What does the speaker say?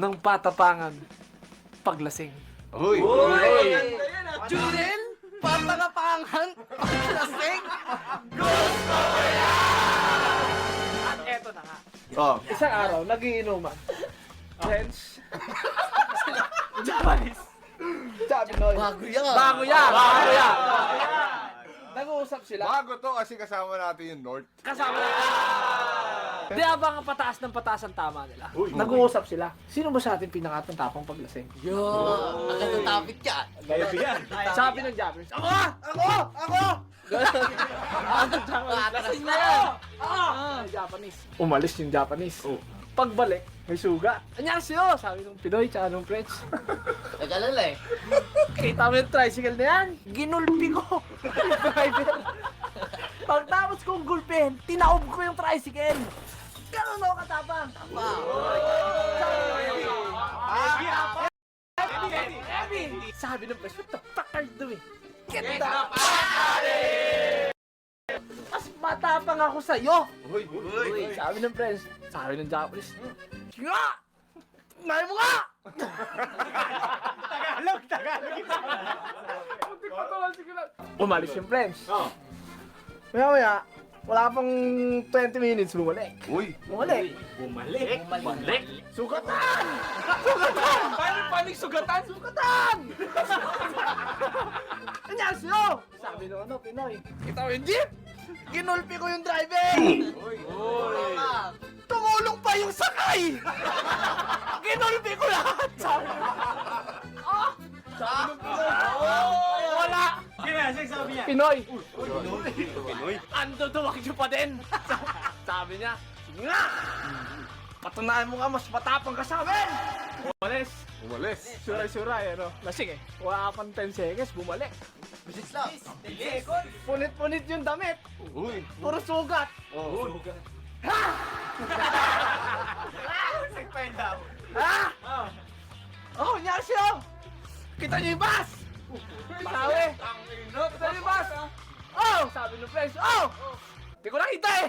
ng patapangan paglasing. Uy! Jurel, patakapangan, paglasing. At eto na nga. Oh. Isang araw, nagiinuman. Friends. Japanese. Japanese. Bago yan. Bago yan! Bago yan! Nag-uusap sila. Bago to kasi kasama natin yung North. Kasama na. Di habang ang pataas ng pataas ang tama nila. Nag-uusap sila. Sino ba sa atin pinakatang tapang paglasing? Yo, agad ang topic yan. Sabi ng Japanese, Ako! Ako! Lasing na yan. Japanese. Umalis yung Japanese. Pagbalik, may suga. Annyeonghaseyo! Sabi ng Pinoy tsaka ng French. Nag-alala eh. Kita mo yung tricycle na yan? Ginulpi ko. Yung driver. Pagtapos kong gulpin, tinaob ko yung tricycle. Ganun ako katapang. Heavy! Sabi ng French, what the fuck are you doing? Get up! Mas matapang ako sa'yo. Uy! Sabi ng French, sabi ng Japanese, nga! Tingnan mo nga! Umalis yung French. Maya, wala pang 20 minutes, bumalik. Uy! Bumalik. Sugatan! Sugatan! Paano panig sugatan? Sugatan! Annyeonghaseyo! Sabi nung Pinoy. Kita mo yung jeep? Ginulpi ko yung driver! Tumulong pa yung sakay! Ginulpi ko lahat! Sabi nung Sabi nung Pinoy. Wala! Pinoy! Ando duwag pa din! Sabi niya, sige nga! Patunayan mo nga mas matapang ka sa amin! Umalis! Umalis! Suray-suray, ano? Lasing eh. Wala pang 10 seconds, bumalik. Bisit lang. Punit-punit yung damit. Uy! Puro sugat. Oh. Ha? Oh, Nyasyo! Kita niyo yung bus! Sabi! Kita niyo yung bus! Oh! Sabi ng friends, oh! Di ko nakita eh!